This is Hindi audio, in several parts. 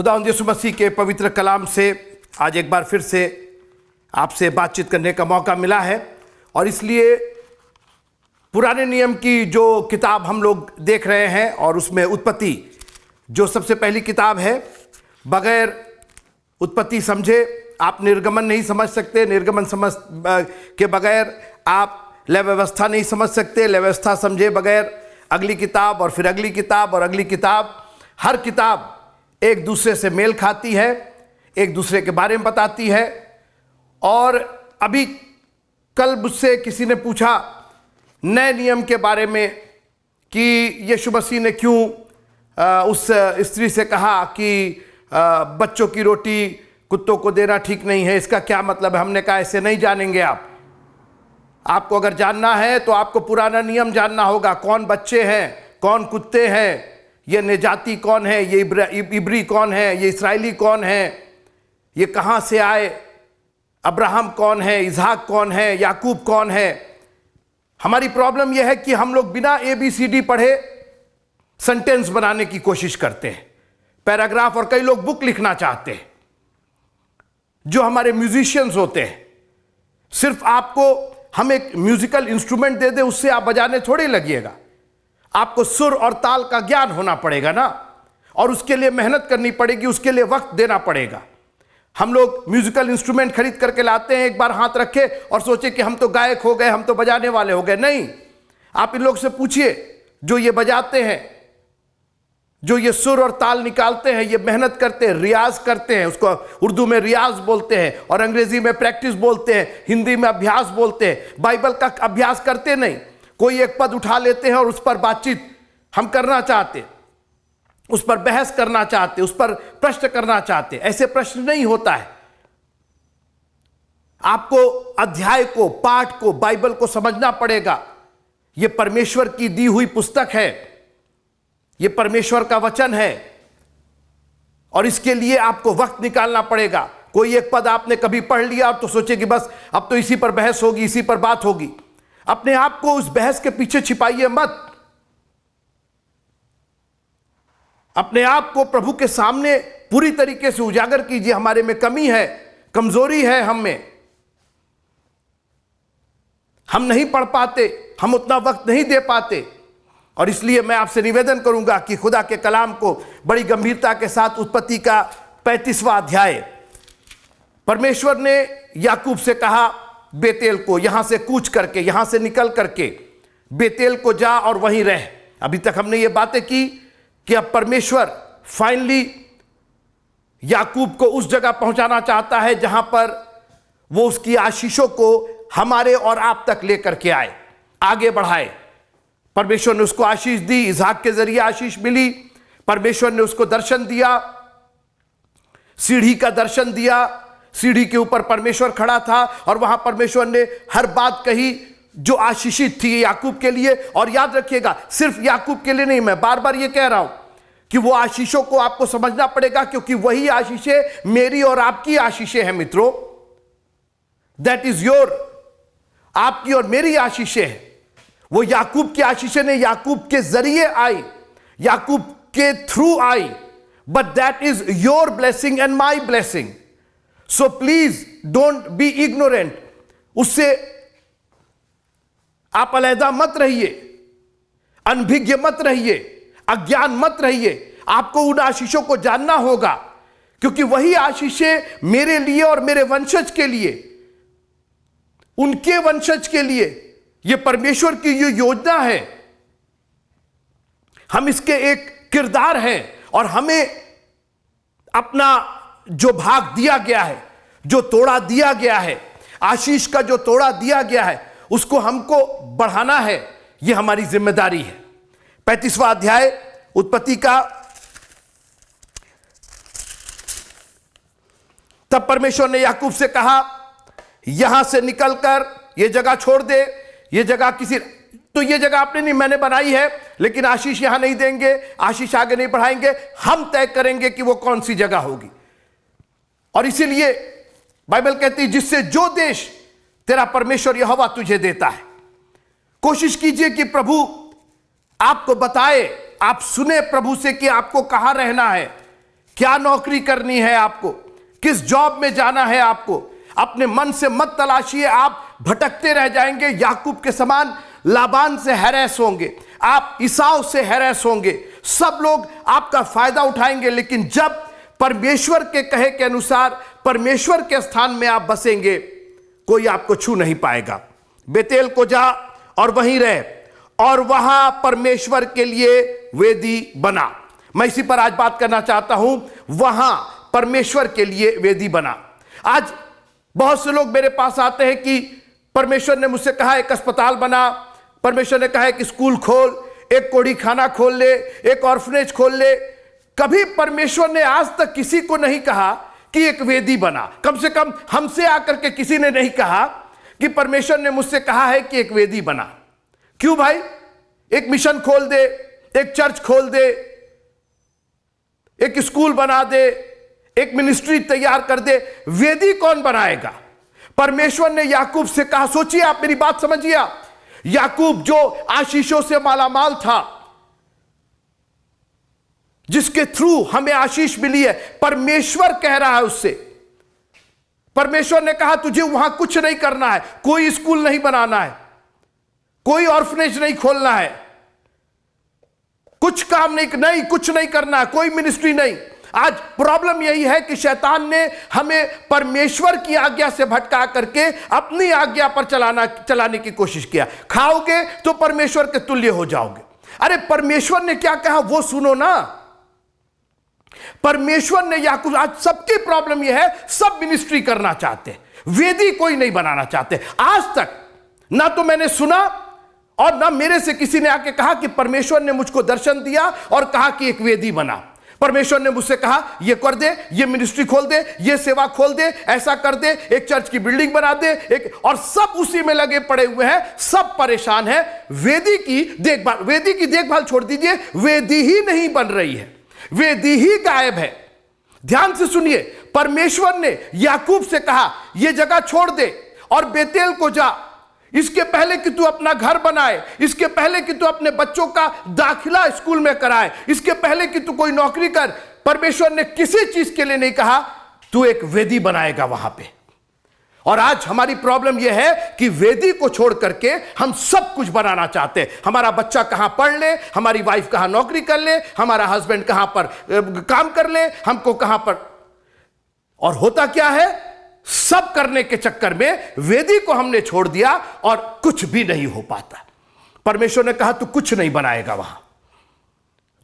खुदावंद यीशु मसीह के पवित्र कलाम से आज एक बार फिर से आपसे बातचीत करने का मौका मिला है और इसलिए पुराने नियम की जो किताब हम लोग देख रहे हैं और उसमें उत्पत्ति जो सबसे पहली किताब है, बगैर उत्पत्ति समझे आप निर्गमन नहीं समझ सकते, निर्गमन समझ के बगैर आप लय व्यवस्था नहीं समझ सकते, लय व्यवस्था समझे बगैर अगली किताब और फिर अगली किताब और अगली किताब। हर किताब एक दूसरे से मेल खाती है, एक दूसरे के बारे में बताती है। और अभी कल मुझसे किसी ने पूछा नए नियम के बारे में कि यीशु मसीह ने क्यों उस स्त्री से कहा कि बच्चों की रोटी कुत्तों को देना ठीक नहीं है, इसका क्या मतलब है। हमने कहा ऐसे नहीं जानेंगे आपको अगर जानना है तो आपको पुराना नियम जानना होगा, कौन बच्चे हैं, कौन कुत्ते हैं, ये निजाती कौन है, ये इब्री कौन है, ये इस्राएली कौन है, ये कहाँ से आए, अब्राहम कौन है, इज़हाक कौन है, याकूब कौन है। हमारी प्रॉब्लम यह है कि हम लोग बिना ABCD पढ़े सेंटेंस बनाने की कोशिश करते हैं, पैराग्राफ, और कई लोग बुक लिखना चाहते हैं। जो हमारे म्यूजिशियंस होते हैं, सिर्फ आपको हम एक म्यूजिकल इंस्ट्रूमेंट दे दे उससे आप बजाने थोड़े लगिएगा, आपको सुर और ताल का ज्ञान होना पड़ेगा ना, और उसके लिए मेहनत करनी पड़ेगी, उसके लिए वक्त देना पड़ेगा। हम लोग म्यूजिकल इंस्ट्रूमेंट खरीद करके लाते हैं, एक बार हाथ रखे और सोचे कि हम तो गायक हो गए, हम तो बजाने वाले हो गए। नहीं, आप इन लोग से पूछिए जो ये बजाते हैं, जो ये सुर और ताल निकालते हैं, ये मेहनत करते हैं, रियाज करते हैं, उसको उर्दू में रियाज बोलते हैं और अंग्रेजी में प्रैक्टिस बोलते हैं, हिंदी में अभ्यास बोलते हैं। बाइबल का अभ्यास करते नहीं, कोई एक पद उठा लेते हैं और उस पर बातचीत हम करना चाहते, उस पर बहस करना चाहते, उस पर प्रश्न करना चाहते। ऐसे प्रश्न नहीं होता है। आपको अध्याय को, पाठ को, बाइबल को समझना पड़ेगा। यह परमेश्वर की दी हुई पुस्तक है, यह परमेश्वर का वचन है और इसके लिए आपको वक्त निकालना पड़ेगा। कोई एक पद आपने कभी पढ़ लिया तो सोचे कि बस अब तो इसी पर बहस होगी, इसी पर बात होगी। अपने आप को उस बहस के पीछे छिपाइए मत। अपने आप को प्रभु के सामने पूरी तरीके से उजागर कीजिए। हमारे में कमी है, कमजोरी है, हम नहीं पढ़ पाते, हम उतना वक्त नहीं दे पाते। और इसलिए मैं आपसे निवेदन करूंगा कि खुदा के कलाम को बड़ी गंभीरता के साथ, उत्पत्ति का 35वां अध्याय, परमेश्वर ने याकूब से कहा बेतेल को, यहां से कूच करके, यहां से निकल करके बेतेल को जा और वहीं रह। अभी तक हमने ये बातें की कि अब परमेश्वर फाइनली याकूब को उस जगह पहुंचाना चाहता है जहां पर वो उसकी आशीषों को हमारे और आप तक लेकर के आए, आगे बढ़ाए। परमेश्वर ने उसको आशीष दी, इज़हाक के जरिए आशीष मिली। परमेश्वर ने उसको दर्शन दिया, सीढ़ी का दर्शन दिया। सीढ़ी के ऊपर परमेश्वर खड़ा था और वहां परमेश्वर ने हर बात कही जो आशीषित थी याकूब के लिए। और याद रखिएगा, सिर्फ याकूब के लिए नहीं, मैं बार बार ये कह रहा हूं कि वो आशीषों को आपको समझना पड़ेगा, क्योंकि वही आशीषें मेरी और आपकी आशीषें हैं मित्रों। दैट इज योर, आपकी और मेरी आशीषें हैं। वो याकूब की आशीषें ने याकूब के जरिए आई, याकूब के through I, but that is your blessing and my blessing. So please don't be ignorant. उससे आप अलहदा मत रहिए, अनभिज्ञ मत रहिए, अज्ञान मत रहिए। आपको उन आशीषों को जानना होगा, क्योंकि वही आशीषें मेरे लिए और मेरे वंशज के लिए, उनके वंशज के लिए, यह परमेश्वर की जो योजना है, हम इसके एक किरदार हैं और हमें अपना जो भाग दिया गया है, जो तोड़ा दिया गया है, आशीष का जो तोड़ा दिया गया है, उसको हमको बढ़ाना है। यह हमारी जिम्मेदारी है। 35वां अध्याय उत्पत्ति का। तब परमेश्वर ने याकूब से कहा यहां से निकलकर यह जगह छोड़ दे। यह जगह किसी, तो यह जगह आपने नहीं, मैंने बनाई है, लेकिन आशीष यहां नहीं देंगे, आशीष आगे नहीं बढ़ाएंगे, हम तय करेंगे कि वो कौन सी जगह होगी। और इसीलिए बाइबल कहती है जिससे जो देश तेरा परमेश्वर यहोवा तुझे देता है, कोशिश कीजिए कि प्रभु आपको बताए, आप सुने प्रभु से कि आपको कहां रहना है, क्या नौकरी करनी है आपको, किस जॉब में जाना है आपको, अपने मन से मत तलाशिए, आप भटकते रह जाएंगे। याकूब के समान लाबान से हैरेस होंगे, आप ईसाव से हैरेस होंगे, सब लोग आपका फायदा उठाएंगे। लेकिन जब परमेश्वर के कहे के अनुसार परमेश्वर के स्थान में आप बसेंगे, कोई आपको छू नहीं पाएगा। बेतेल को जा और वहीं रह, और वहां परमेश्वर के लिए वेदी बना। मैं इसी पर आज बात करना चाहता हूं, वहां परमेश्वर के लिए वेदी बना। आज बहुत से लोग मेरे पास आते हैं कि परमेश्वर ने मुझसे कहा एक अस्पताल बना, परमेश्वर ने कहा एक स्कूल खोल, एक कोड़ी खाना खोल ले, एक ऑर्फनेज खोल ले। कभी परमेश्वर ने आज तक किसी को नहीं कहा कि एक वेदी बना। कम से कम हमसे आकर के किसी ने नहीं कहा कि परमेश्वर ने मुझसे कहा है कि एक वेदी बना। क्यों भाई? एक मिशन खोल दे, एक चर्च खोल दे, एक स्कूल बना दे, एक मिनिस्ट्री तैयार कर दे, वेदी कौन बनाएगा? परमेश्वर ने याकूब से कहा, सोचिए आप, मेरी बात समझिए आप। याकूब जो आशीषों से मालामाल था, जिसके थ्रू हमें आशीष मिली है, परमेश्वर कह रहा है उससे, परमेश्वर ने कहा तुझे वहां कुछ नहीं करना है, कोई स्कूल नहीं बनाना है, कोई ऑर्फनेज नहीं खोलना है, कुछ काम नहीं, कुछ नहीं करना है, कोई मिनिस्ट्री नहीं। आज प्रॉब्लम यही है कि शैतान ने हमें परमेश्वर की आज्ञा से भटका करके अपनी आज्ञा पर चलाने की कोशिश किया। खाओगे तो परमेश्वर के तुल्य हो जाओगे। अरे परमेश्वर ने क्या कहा वो सुनो ना। परमेश्वर ने याकूब, आज सबकी प्रॉब्लम यह है, सब मिनिस्ट्री करना चाहते, वेदी कोई नहीं बनाना चाहते। आज तक ना तो मैंने सुना और ना मेरे से किसी ने आके कहा कि परमेश्वर ने मुझको दर्शन दिया और कहा कि एक वेदी बना। परमेश्वर ने मुझसे कहा ये कर दे, ये मिनिस्ट्री खोल दे, ये सेवा खोल दे, ऐसा कर दे, एक चर्च की बिल्डिंग बना दे, एक, और सब उसी में लगे पड़े हुए हैं, सब परेशान है। वेदी की देखभाल छोड़ दीजिए, वेदी ही नहीं बन रही है, वेदी ही गायब है। ध्यान से सुनिए, परमेश्वर ने याकूब से कहा यह जगह छोड़ दे और बेतेल को जा। इसके पहले कि तू अपना घर बनाए, इसके पहले कि तू अपने बच्चों का दाखिला स्कूल में कराए, इसके पहले कि तू कोई नौकरी कर, परमेश्वर ने किसी चीज के लिए नहीं कहा तू एक वेदी बनाएगा वहां पे। और आज हमारी प्रॉब्लम यह है कि वेदी को छोड़ करके हम सब कुछ बनाना चाहते हैं। हमारा बच्चा कहां पढ़ ले, हमारी वाइफ कहां नौकरी कर ले, हमारा हस्बैंड कहां पर काम कर ले, हमको कहां पर, और होता क्या है, सब करने के चक्कर में वेदी को हमने छोड़ दिया और कुछ भी नहीं हो पाता। परमेश्वर ने कहा तू कुछ नहीं बनाएगा वहां,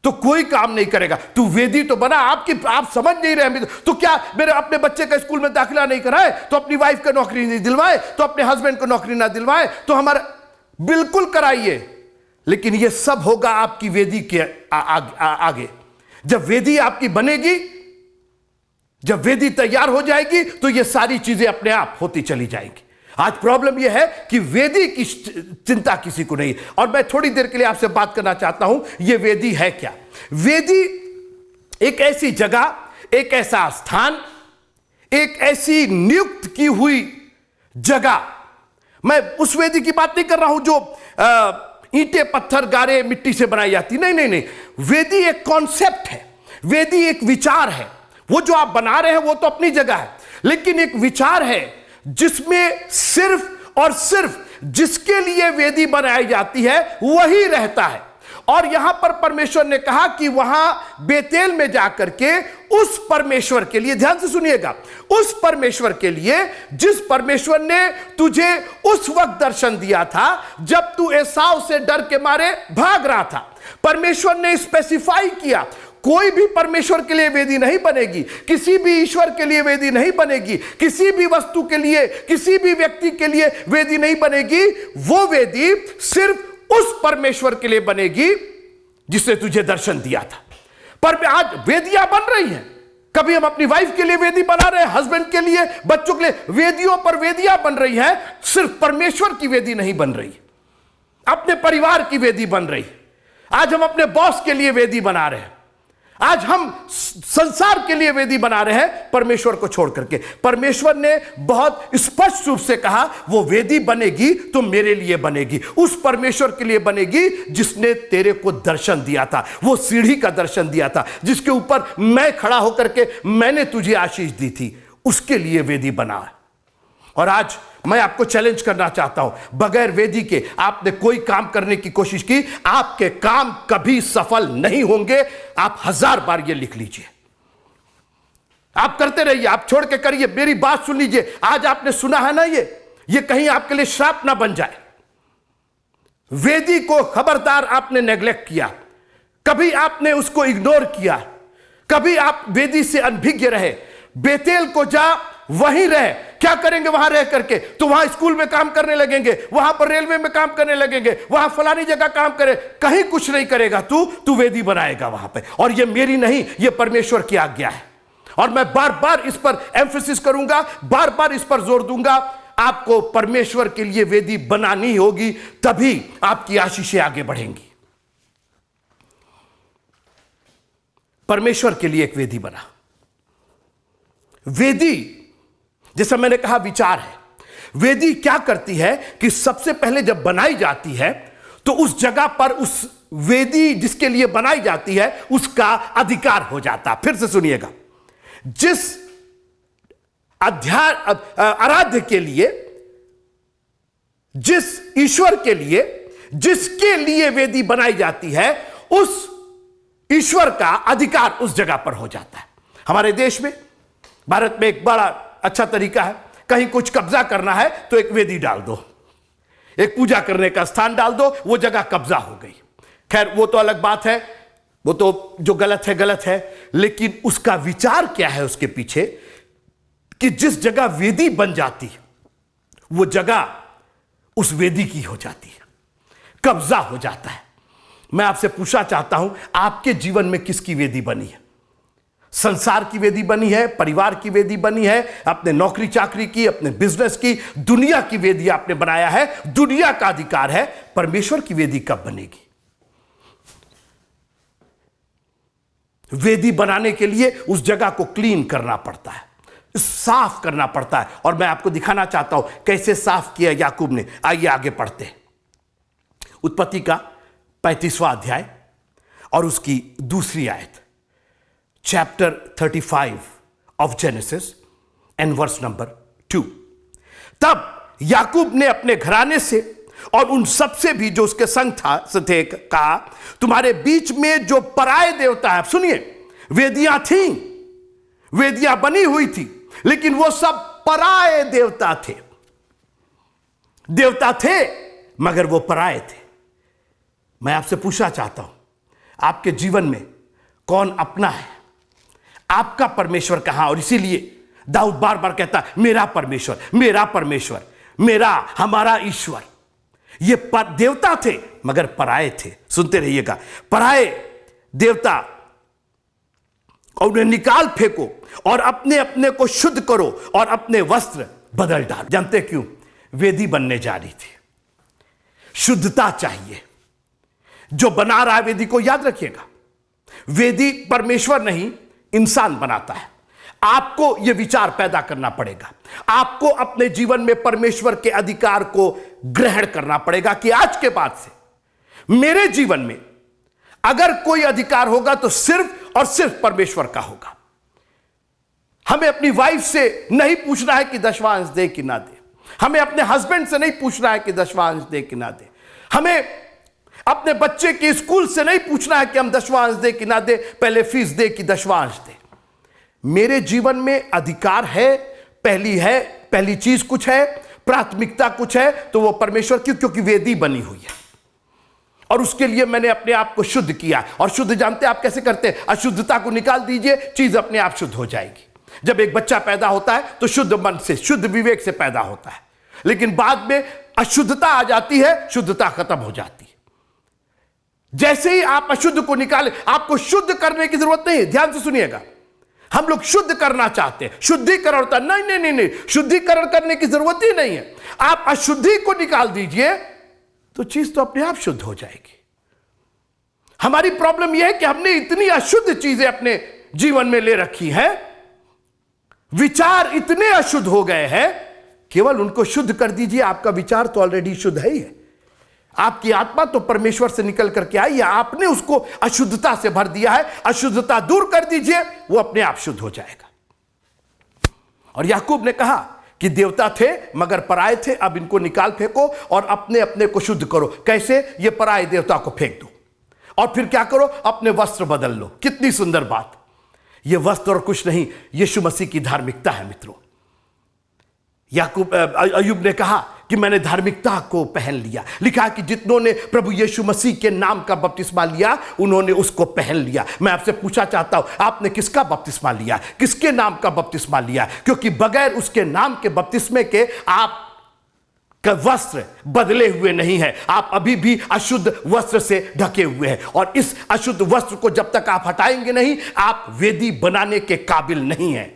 तो कोई काम नहीं करेगा, तू वेदी तो बना। आप समझ नहीं रहे। तो क्या मेरे अपने बच्चे का स्कूल में दाखिला नहीं कराए, तो अपनी वाइफ को नौकरी नहीं दिलवाए, तो अपने हस्बैंड को नौकरी ना दिलवाए, तो हमारा बिल्कुल कराइए, लेकिन यह सब होगा आपकी वेदी के आगे। जब वेदी आपकी बनेगी, जब वेदी तैयार हो जाएगी, तो ये सारी चीजें अपने आप होती चली जाएंगी। आज प्रॉब्लम यह है कि वेदी की चिंता किसी को नहीं। और मैं थोड़ी देर के लिए आपसे बात करना चाहता हूं, यह वेदी है क्या। वेदी एक ऐसी जगह, एक ऐसा स्थान, एक ऐसी नियुक्त की हुई जगह। मैं उस वेदी की बात नहीं कर रहा हूं जो ईंटें, पत्थर, गारे, मिट्टी से बनाई जाती, नहीं। वेदी एक कॉन्सेप्ट है, वेदी एक विचार है। वो जो आप बना रहे हैं वो तो अपनी जगह है, लेकिन एक विचार है जिसमें सिर्फ और सिर्फ जिसके लिए वेदी बनाई जाती है वही रहता है। और यहां पर परमेश्वर ने कहा कि वहां बेतेल में जाकर के उस परमेश्वर के लिए, ध्यान से सुनिएगा, उस परमेश्वर के लिए जिस परमेश्वर ने तुझे उस वक्त दर्शन दिया था जब तू एसाव से डर के मारे भाग रहा था। परमेश्वर ने स्पेसिफाई किया, कोई भी परमेश्वर के लिए वेदी नहीं बनेगी, किसी भी ईश्वर के लिए वेदी नहीं बनेगी, किसी भी वस्तु के लिए, किसी भी व्यक्ति के लिए वेदी नहीं बनेगी। वो वेदी सिर्फ उस परमेश्वर के लिए बनेगी जिसने तुझे दर्शन दिया था। पर आज वेदियां बन रही हैं, कभी हम अपनी वाइफ के लिए वेदी बना रहे हैं, हस्बैंड के लिए, बच्चों के लिए, वेदियों पर वेदियां बन रही हैं। सिर्फ परमेश्वर की वेदी नहीं बन रही, अपने परिवार की वेदी बन रही। आज हम अपने बॉस के लिए वेदी बना रहे हैं, आज हम संसार के लिए वेदी बना रहे हैं परमेश्वर को छोड़ करके। परमेश्वर ने बहुत स्पष्ट रूप से कहा वो वेदी बनेगी तो मेरे लिए बनेगी, उस परमेश्वर के लिए बनेगी जिसने तेरे को दर्शन दिया था, वो सीढ़ी का दर्शन दिया था, जिसके ऊपर मैं खड़ा होकर के मैंने तुझे आशीष दी थी, उसके लिए वेदी बना। और आज मैं आपको चैलेंज करना चाहता हूं, बगैर वेदी के आपने कोई काम करने की कोशिश की, आपके काम कभी सफल नहीं होंगे। आप 1000 बार ये लिख लीजिए। आप करते रहिए, आप छोड़ के करिए। मेरी बात सुन लीजिए, आज आपने सुना है ना, ये कहीं आपके लिए श्राप ना बन जाए। वेदी को खबरदार आपने नेग्लेक्ट किया, कभी आपने उसको इग्नोर किया, कभी आप वेदी से अनभिज्ञ रहे। बेतेल को जा, वहीं रहे। क्या करेंगे वहां रह करके? तो वहां स्कूल में काम करने लगेंगे, वहां पर रेलवे में काम करने लगेंगे, वहां फलानी जगह काम करे, कहीं कुछ नहीं करेगा। तू वेदी बनाएगा वहां पे। और ये मेरी नहीं, ये परमेश्वर की आज्ञा है। और मैं बार बार इस पर एम्फेसिस करूंगा, बार बार इस पर जोर दूंगा, आपको परमेश्वर के लिए वेदी बनानी होगी, तभी आपकी आशीषें आगे बढ़ेंगी। परमेश्वर के लिए एक वेदी बना। वेदी, जैसा मैंने कहा, विचार है। वेदी क्या करती है कि सबसे पहले जब बनाई जाती है तो उस जगह पर उस वेदी जिसके लिए बनाई जाती है उसका अधिकार हो जाता है। फिर से सुनिएगा, जिस आराध्य के लिए, जिस ईश्वर के लिए, जिसके लिए वेदी बनाई जाती है, उस ईश्वर का अधिकार उस जगह पर हो जाता है। हमारे देश में, भारत में एक बड़ा अच्छा तरीका है, कहीं कुछ कब्जा करना है तो एक वेदी डाल दो, एक पूजा करने का स्थान डाल दो, वो जगह कब्जा हो गई। खैर वो तो अलग बात है, वो तो जो गलत है गलत है, लेकिन उसका विचार क्या है उसके पीछे, कि जिस जगह वेदी बन जाती है वो जगह उस वेदी की हो जाती है, कब्जा हो जाता है। मैं आपसे पूछना चाहता हूं, आपके जीवन में किसकी वेदी बनी है? संसार की वेदी बनी है, परिवार की वेदी बनी है, अपने नौकरी चाकरी की, अपने बिजनेस की, दुनिया की वेदी आपने बनाया है, दुनिया का अधिकार है। परमेश्वर की वेदी कब बनेगी? वेदी बनाने के लिए उस जगह को क्लीन करना पड़ता है, साफ करना पड़ता है। और मैं आपको दिखाना चाहता हूं कैसे साफ किया याकूब ने। आइए आगे पढ़ते हैं। उत्पत्ति का 35वां अध्याय और उसकी दूसरी आयत, chapter 35 of Genesis and verse number 2। तब याकूब ने अपने घराने से और उन सब से भी जो उसके संग थे कहा, तुम्हारे बीच में जो पराये देवता है, सुनिए, वेदियां थीं, वेदियां बनी हुई थी, लेकिन वो सब पराये देवता थे। देवता थे मगर वो पराये थे। मैं आपसे पूछना चाहता हूं, आपके जीवन में कौन अपना है? आपका परमेश्वर कहां? और इसीलिए दाऊद बार बार कहता है, मेरा परमेश्वर, मेरा परमेश्वर, मेरा, हमारा ईश्वर। ये देवता थे मगर पराये थे। सुनते रहिएगा, पराये देवता, और उन्हें निकाल फेंको और अपने अपने को शुद्ध करो और अपने वस्त्र बदल डालो। जानते क्यों? वेदी बनने जा रही थी, शुद्धता चाहिए। जो बना रहा है वेदी को, याद रखिएगा, वेदी परमेश्वर नहीं इंसान बनाता है। आपको यह विचार पैदा करना पड़ेगा, आपको अपने जीवन में परमेश्वर के अधिकार को ग्रहण करना पड़ेगा कि आज के बाद से मेरे जीवन में अगर कोई अधिकार होगा तो सिर्फ और सिर्फ परमेश्वर का होगा। हमें अपनी वाइफ से नहीं पूछना है कि दशवांश दे कि ना दे, हमें अपने हस्बैंड से नहीं पूछना है कि दशवांश दे कि ना दे, हमें अपने बच्चे के स्कूल से नहीं पूछना है कि हम दशवांश दे कि ना दे, पहले फीस दे कि दशवांश दे। मेरे जीवन में अधिकार है, पहली चीज कुछ है, प्राथमिकता कुछ है, तो वो परमेश्वर की, क्योंकि वेदी बनी हुई है और उसके लिए मैंने अपने आप को शुद्ध किया। और शुद्ध जानते आप कैसे करते हैं? अशुद्धता को निकाल दीजिए, चीज अपने आप शुद्ध हो जाएगी। जब एक बच्चा पैदा होता है तो शुद्ध मन से, शुद्ध विवेक से पैदा होता है, लेकिन बाद में अशुद्धता आ जाती है, शुद्धता खत्म हो जाती है। जैसे ही आप अशुद्ध को निकाले, आपको शुद्ध करने की जरूरत नहीं है। ध्यान से सुनिएगा, हम लोग शुद्ध करना चाहते हैं, शुद्धिकरण होता है। नहीं नहीं नहीं नहीं, शुद्धिकरण करने की जरूरत ही नहीं है। आप अशुद्धि को निकाल दीजिए तो चीज तो अपने आप शुद्ध हो जाएगी। हमारी प्रॉब्लम यह है कि हमने इतनी अशुद्ध चीजें अपने जीवन में ले रखी हैं, विचार इतने अशुद्ध हो गए हैं, केवल उनको शुद्ध कर दीजिए। आपका विचार तो ऑलरेडी शुद्ध है ही है, आपकी आत्मा तो परमेश्वर से निकल करके आई है, आपने उसको अशुद्धता से भर दिया है। अशुद्धता दूर कर दीजिए, वो अपने आप शुद्ध हो जाएगा। और याकूब ने कहा कि देवता थे मगर पराये थे, अब इनको निकाल फेंको और अपने अपने को शुद्ध करो। कैसे? ये पराये देवता को फेंक दो और फिर क्या करो? अपने वस्त्र बदल लो। कितनी सुंदर बात! ये वस्त्र और कुछ नहीं, यीशु मसीह की धार्मिकता है मित्रों। याकूब अय्यूब ने कहा कि मैंने धार्मिकता को पहन लिया। लिखा कि जितनों ने प्रभु यीशु मसीह के नाम का बपतिस्मा लिया उन्होंने उसको पहन लिया। मैं आपसे पूछना चाहता हूं, आपने किसका बपतिस्मा लिया? किसके नाम का बपतिस्मा लिया? क्योंकि बगैर उसके नाम के बपतिस्मे के आप का वस्त्र बदले हुए नहीं है, आप अभी भी अशुद्ध वस्त्र से ढके हुए हैं। और इस अशुद्ध वस्त्र को जब तक आप हटाएंगे नहीं, आप वेदी बनाने के काबिल नहीं हैं।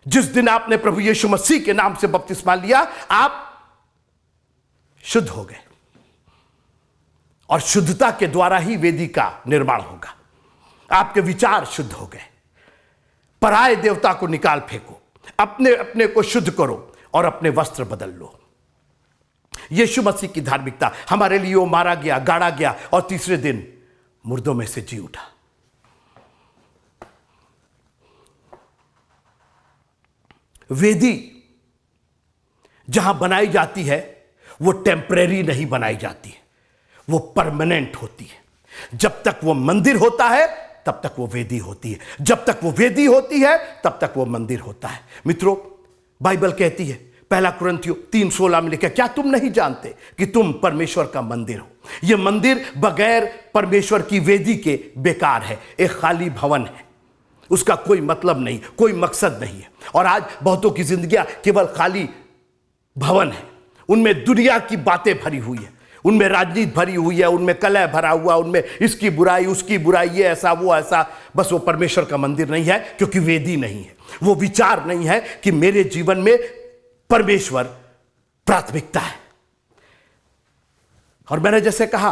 जिस दिन आपने प्रभु यीशु मसीह के नाम से बपतिस्मा लिया, आप शुद्ध हो गए और शुद्धता के द्वारा ही वेदी का निर्माण होगा। आपके विचार शुद्ध हो गए। पराये देवता को निकाल फेंको, अपने अपने को शुद्ध करो और अपने वस्त्र बदल लो। यीशु मसीह की धार्मिकता, हमारे लिए वो मारा गया, गाड़ा गया और तीसरे दिन मुर्दों में से जी उठा। वेदी जहां बनाई जाती है वो टेम्परेरी नहीं बनाई जाती है, वो परमानेंट होती है। जब तक वो मंदिर होता है तब तक वो वेदी होती है, जब तक वो वेदी होती है तब तक वो मंदिर होता है। मित्रों, बाइबल कहती है, पहला कुरिन्थियों 3:16 में लिखा, क्या तुम नहीं जानते कि तुम परमेश्वर का मंदिर हो? यह मंदिर बगैर परमेश्वर की वेदी के बेकार है, एक खाली भवन है, उसका कोई मतलब नहीं, कोई मकसद नहीं है। और आज बहुतों की जिंदगियां केवल खाली भवन है, उनमें दुनिया की बातें भरी हुई है, उनमें राजनीति भरी हुई है, उनमें कलह भरा हुआ, उनमें इसकी बुराई उसकी बुराई, ये ऐसा वो ऐसा। बस वो परमेश्वर का मंदिर नहीं है, क्योंकि वेदी नहीं है। वो विचार नहीं है कि मेरे जीवन में परमेश्वर प्राथमिकता है। और मैंने जैसे कहा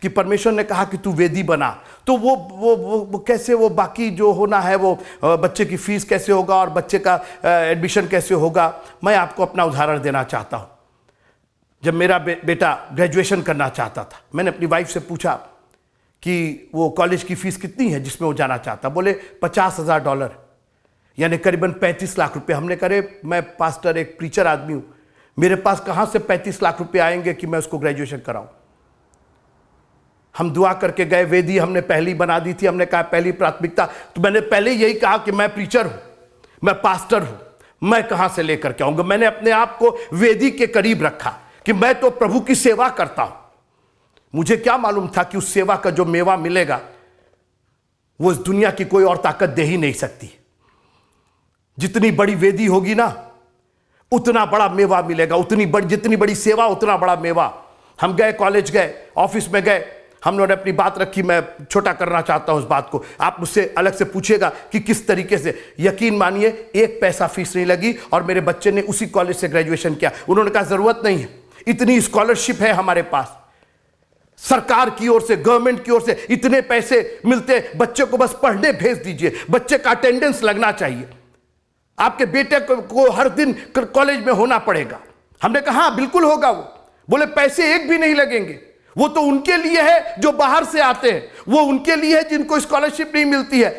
कि परमेश्वर ने कहा कि तू वेदी बना, तो वो कैसे, वो बाकी जो होना है, वो बच्चे की फीस कैसे होगा और बच्चे का एडमिशन कैसे होगा। मैं आपको अपना उदाहरण देना चाहता हूं। जब मेरा बेटा ग्रेजुएशन करना चाहता था, मैंने अपनी वाइफ से पूछा कि वो कॉलेज की फीस कितनी है जिसमें वो जाना चाहता। बोले $50,000, यानी करीबन 35 लाख रुपए। हमने करे, मैं पास्टर, एक प्रीचर आदमी हूं, मेरे पास कहां से 35 लाख रुपए आएंगे कि मैं उसको ग्रेजुएशन कराऊं। हम दुआ करके गए, वेदी हमने पहली बना दी थी। हमने कहा पहली प्राथमिकता, तो मैंने पहले यही कहा कि मैं प्रीचर हूं, मैं पास्टर हूं, मैं कहां से लेकर के आऊंगा। मैंने अपने आप को वेदी के करीब रखा कि मैं तो प्रभु की सेवा करता हूं। मुझे क्या मालूम था कि उस सेवा का जो मेवा मिलेगा वो इस दुनिया की कोई और ताकत दे ही नहीं सकती। जितनी बड़ी वेदी होगी ना, उतना बड़ा मेवा मिलेगा, जितनी बड़ी सेवा उतना बड़ा मेवा। हम गए, कॉलेज गए, ऑफिस में गए, हम लोगों ने अपनी बात रखी। मैं छोटा करना चाहता हूं उस बात को, आप मुझसे अलग से पूछिएगा कि किस तरीके से। यकीन मानिए, 1 पैसा फीस नहीं लगी और मेरे बच्चे ने उसी कॉलेज से ग्रेजुएशन किया। उन्होंने कहा जरूरत नहीं है, इतनी स्कॉलरशिप है हमारे पास, सरकार की ओर से, गवर्नमेंट की ओर से इतने पैसे मिलते, बच्चे को बस पढ़ने भेज दीजिए, बच्चे का अटेंडेंस लगना चाहिए, आपके बेटे को हर दिन कॉलेज में होना पड़ेगा। हमने कहा हाँ बिल्कुल होगा। वो बोले पैसे एक भी नहीं लगेंगे, वो तो उनके लिए है जो बाहर से आते हैं, वो उनके लिए है जिनको स्कॉलरशिप नहीं मिलती है।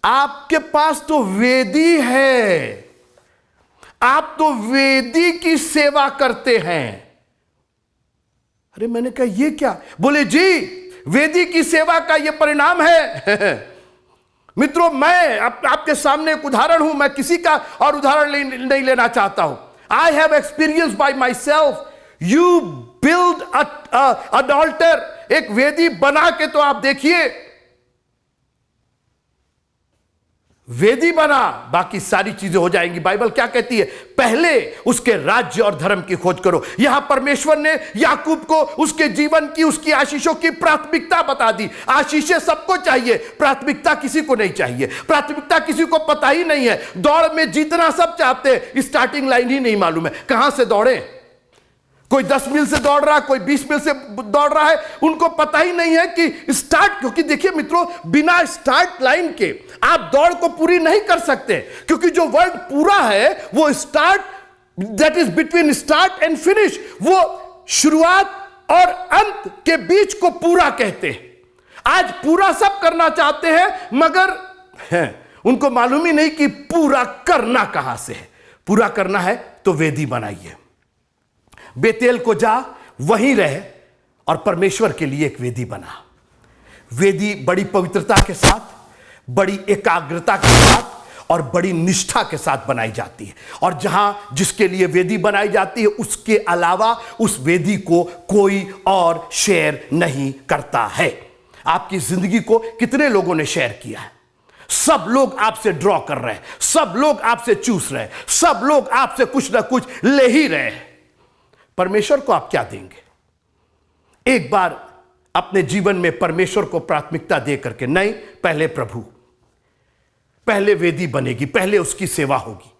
आपके पास तो वेदी है, आप तो वेदी की सेवा करते हैं। अरे मैंने कहा ये क्या? बोले जी वेदी की सेवा का ये परिणाम है। मित्रों, मैं आपके सामने एक उदाहरण हूं, मैं किसी का और उदाहरण नहीं लेना चाहता हूं। I have experience by myself. You build an altar, एक वेदी बना के तो आप देखिए, वेदी बना, बाकी सारी चीजें हो जाएंगी। बाइबल क्या कहती है? पहले उसके राज्य और धर्म की खोज करो। यहां परमेश्वर ने याकूब को उसके जीवन की, उसकी आशीषों की प्राथमिकता बता दी। आशीषें सबको चाहिए, प्राथमिकता किसी को नहीं चाहिए। प्राथमिकता किसी को पता ही नहीं है। दौड़ में जीतना सब चाहते हैं, स्टार्टिंग लाइन ही नहीं मालूम है, कहां से दौड़े, कोई 10 मील से दौड़ रहा है, कोई 20 मील से दौड़ रहा है, उनको पता ही नहीं है कि स्टार्ट, क्योंकि देखिए मित्रों, बिना स्टार्ट लाइन के आप दौड़ को पूरी नहीं कर सकते, क्योंकि जो वर्ड पूरा है वो start, that is between start and finish, वो शुरुआत और अंत के बीच को पूरा कहते हैं। आज पूरा सब करना चाहते हैं, मगर उनको मालूम ही नहीं कि पूरा करना कहां से है। पूरा करना है तो वेदी बनाइए, बेतेल को जा, वहीं रहे और परमेश्वर के लिए एक वेदी बना। वेदी बड़ी पवित्रता के साथ, बड़ी एकाग्रता के साथ और बड़ी निष्ठा के साथ बनाई जाती है। और जहां जिसके लिए वेदी बनाई जाती है, उसके अलावा उस वेदी को कोई और शेयर नहीं करता है। आपकी जिंदगी को कितने लोगों ने शेयर किया है? सब लोग आपसे ड्रॉ कर रहे हैं, सब लोग आपसे चूस रहे हैं, सब लोग आपसे कुछ ना कुछ ले ही रहे हैं। परमेश्वर को आप क्या देंगे? एक बार अपने जीवन में परमेश्वर को प्राथमिकता दे करके, नहीं, पहले प्रभु, पहले वेदी बनेगी, पहले उसकी सेवा होगी।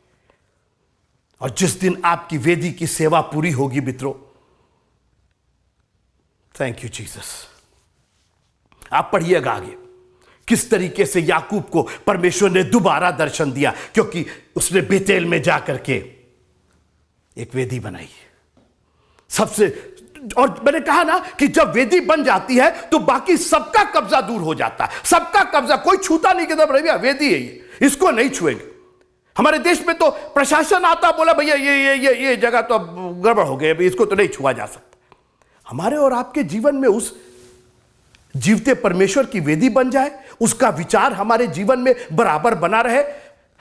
और जिस दिन आपकी वेदी की सेवा पूरी होगी मित्रों, थैंक यू जीसस। आप पढ़िएगा आगे किस तरीके से याकूब को परमेश्वर ने दोबारा दर्शन दिया, क्योंकि उसने बेतेल में जाकर के एक वेदी बनाई सबसे। और मैंने कहा ना कि जब वेदी बन जाती है तो बाकी सबका कब्जा दूर हो जाता है, सबका कब्जा, कोई छूता नहीं कि भैया वेदी है ये, इसको नहीं छुएंगे। हमारे देश में तो प्रशासन आता, बोला भैया ये जगह तो अब गड़बड़ हो गई, इसको तो नहीं छुआ जा सकता। हमारे और आपके जीवन में उस जीवते परमेश्वर की वेदी बन जाए, उसका विचार हमारे जीवन में बराबर बना रहे।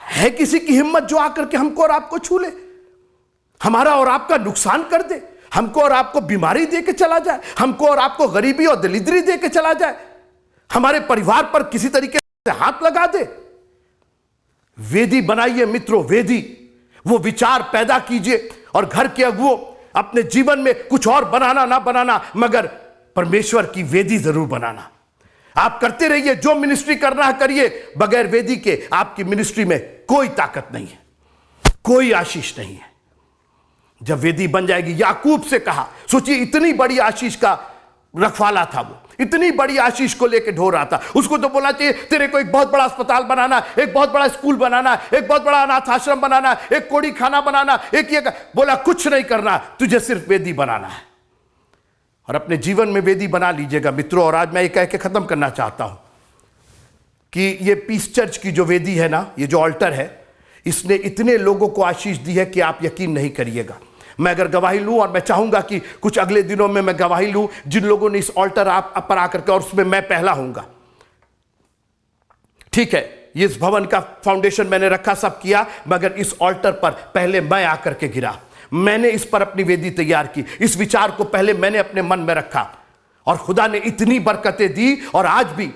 है किसी की हिम्मत जो आकर के हमको और आपको छू ले, हमारा और आपका नुकसान कर दे, हमको और आपको बीमारी दे के चला जाए, हमको और आपको गरीबी और दरिद्री दे के चला जाए, हमारे परिवार पर किसी तरीके से हाथ लगा दे? वेदी बनाइए मित्रों, वेदी, वो विचार पैदा कीजिए। और घर के अगुओं, अपने जीवन में कुछ और बनाना ना बनाना, मगर परमेश्वर की वेदी जरूर बनाना। आप करते रहिए, जो मिनिस्ट्री करना है करिए, बगैर वेदी के आपकी मिनिस्ट्री में कोई ताकत नहीं है, कोई आशीष नहीं है। जब वेदी बन जाएगी, याकूब से कहा, सोचिए इतनी बड़ी आशीष का रखवाला था वो, इतनी बड़ी आशीष को लेकर ढो रहा था। उसको तो बोलना चाहिए तेरे को एक बहुत बड़ा अस्पताल बनाना, एक बहुत बड़ा स्कूल बनाना, एक बहुत बड़ा अनाथ आश्रम बनाना, एक कोड़ी खाना बनाना, एक ये बोला कुछ नहीं करना, तुझे सिर्फ वेदी बनाना है। और अपने जीवन में वेदी बना लीजिएगा मित्रों। और आज मैं ये कह के खत्म करना चाहता हूं कि ये पीस चर्च की जो वेदी है ना, ये जो ऑल्टर है, इसने इतने लोगों को आशीष दी है कि आप यकीन नहीं करिएगा। मैं अगर गवाही लूं, और मैं चाहूंगा कि कुछ अगले दिनों में मैं गवाही लूं जिन लोगों ने इस ऑल्टर आप पर आकर के, और उसमें मैं पहला होऊंगा। ठीक है, इस भवन का फाउंडेशन मैंने रखा, सब किया, मगर इस ऑल्टर पर पहले मैं आकर के गिरा। मैंने इस पर अपनी वेदी तैयार की, इस विचार को पहले मैंने अपने मन में रखा, और खुदा ने इतनी बरकतें दी। और आज भी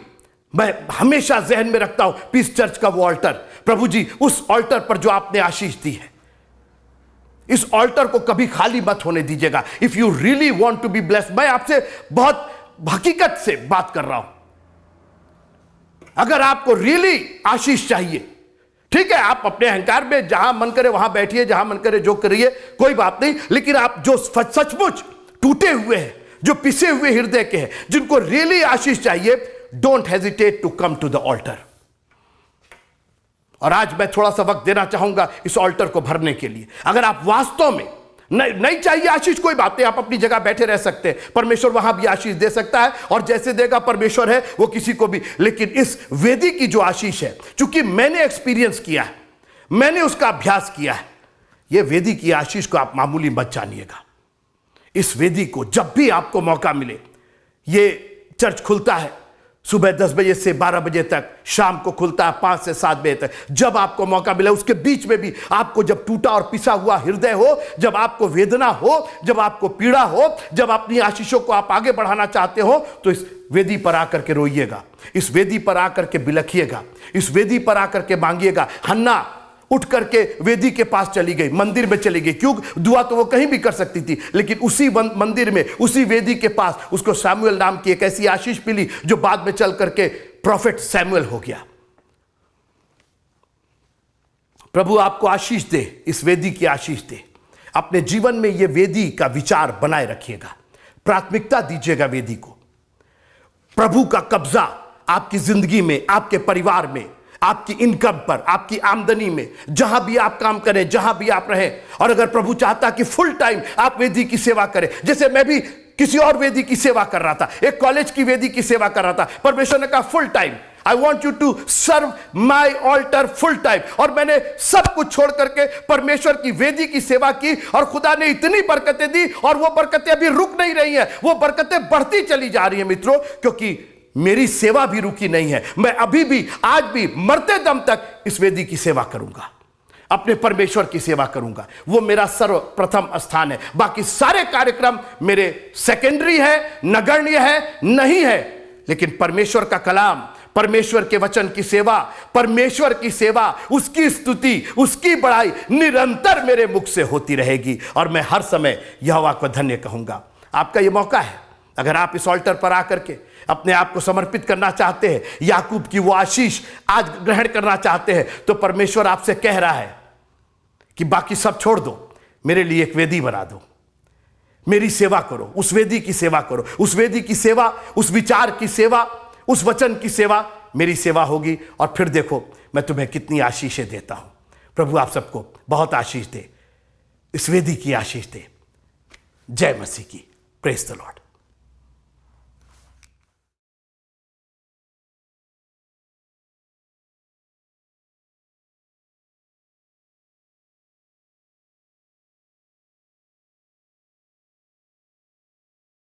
मैं हमेशा जहन में रखता हूं पीस चर्च का वो ऑल्टर। प्रभु जी, उस ऑल्टर पर जो आपने आशीष दी है, इस ऑल्टर को कभी खाली मत होने दीजिएगा। If you really want to be blessed, मैं आपसे बहुत हकीकत से बात कर रहा हूं, अगर आपको रियली आशीष चाहिए, ठीक है, आप अपने अहंकार में जहां मन करे वहां बैठिए, जहां मन करे जो करिए, कोई बात नहीं। लेकिन आप जो सचमुच टूटे हुए हैं, जो पिसे हुए हृदय के हैं, जिनको रियली आशीष चाहिए, don't hesitate to come to the altar. और आज मैं थोड़ा सा वक्त देना चाहूंगा इस ऑल्टर को भरने के लिए। अगर आप वास्तव में नहीं चाहिए आशीष, कोई बात नहीं, आप अपनी जगह बैठे रह सकते हैं, परमेश्वर वहां भी आशीष दे सकता है, और जैसे देगा परमेश्वर है वो किसी को भी। लेकिन इस वेदी की जो आशीष है, चूंकि मैंने एक्सपीरियंस किया है, मैंने उसका अभ्यास किया है, ये वेदी की आशीष को आप मामूली मत जानिएगा। इस वेदी को जब भी आपको मौका मिले, ये चर्च खुलता है सुबह 10 बजे से 12 बजे तक, शाम को खुलता है 5 से 7 बजे तक। जब आपको मौका मिले, उसके बीच में भी आपको जब टूटा और पिसा हुआ हृदय हो, जब आपको वेदना हो, जब आपको पीड़ा हो, जब अपनी आशीषों को आप आगे बढ़ाना चाहते हो, तो इस वेदी पर आकर के रोइएगा, इस वेदी पर आकर के बिलखिएगा, इस वेदी पर आकर के मांगिएगा। हन्ना उठ करके वेदी के पास चली गई, मंदिर में चली गई। क्यों? दुआ तो वो कहीं भी कर सकती थी, लेकिन उसी मंदिर में, उसी वेदी के पास उसको सैमुएल नाम की एक ऐसी आशीष मिली जो बाद में चल करके प्रोफेट सैमुएल हो गया। प्रभु आपको आशीष दे, इस वेदी की आशीष दे। अपने जीवन में यह वेदी का विचार बनाए रखिएगा, प्राथमिकता दीजिएगा वेदी को। प्रभु का कब्जा आपकी जिंदगी में, आपके परिवार में, आपकी इनकम पर, आपकी आमदनी में, जहां भी आप काम करें, जहां भी आप रहें। और अगर प्रभु चाहता कि फुल टाइम आप वेदी की सेवा करें, जैसे मैं भी किसी और वेदी की सेवा कर रहा था, एक कॉलेज की वेदी की सेवा कर रहा था, परमेश्वर ने कहा full time, I want you to serve my altar full time. और मैंने सब कुछ छोड़ करके परमेश्वर की वेदी की सेवा की, और खुदा ने इतनी बरकतें दी, और वो बरकतें अभी रुक नहीं रही हैं, वो बरकतें बढ़ती चली जा रही हैं मित्रों, क्योंकि मेरी सेवा भी रुकी नहीं है। मैं अभी भी, आज भी, मरते दम तक इस वेदी की सेवा करूंगा, अपने परमेश्वर की सेवा करूंगा। वो मेरा सर्वप्रथम स्थान है। बाकी सारे कार्यक्रम मेरे सेकेंडरी है, नगण्य है, नहीं है। लेकिन परमेश्वर का कलाम, परमेश्वर के वचन की सेवा, परमेश्वर की सेवा, उसकी स्तुति, उसकी बड़ाई निरंतर मेरे मुख से होती रहेगी, और मैं हर समय यहोवा को धन्य कहूंगा। आपका यह मौका है, अगर आप इस ऑल्टर पर आकर के अपने आप को समर्पित करना चाहते हैं, याकूब की वो आशीष आज ग्रहण करना चाहते हैं, तो परमेश्वर आपसे कह रहा है कि बाकी सब छोड़ दो, मेरे लिए एक वेदी बना दो, मेरी सेवा करो, उस वेदी की सेवा करो। उस वेदी की सेवा, उस विचार की सेवा, उस वचन की सेवा मेरी सेवा होगी, और फिर देखो मैं तुम्हें कितनी आशीषें देता हूं। प्रभु आप सबको बहुत आशीष दे, इस वेदी की आशीष दे। जय मसीह की। Praise the Lord.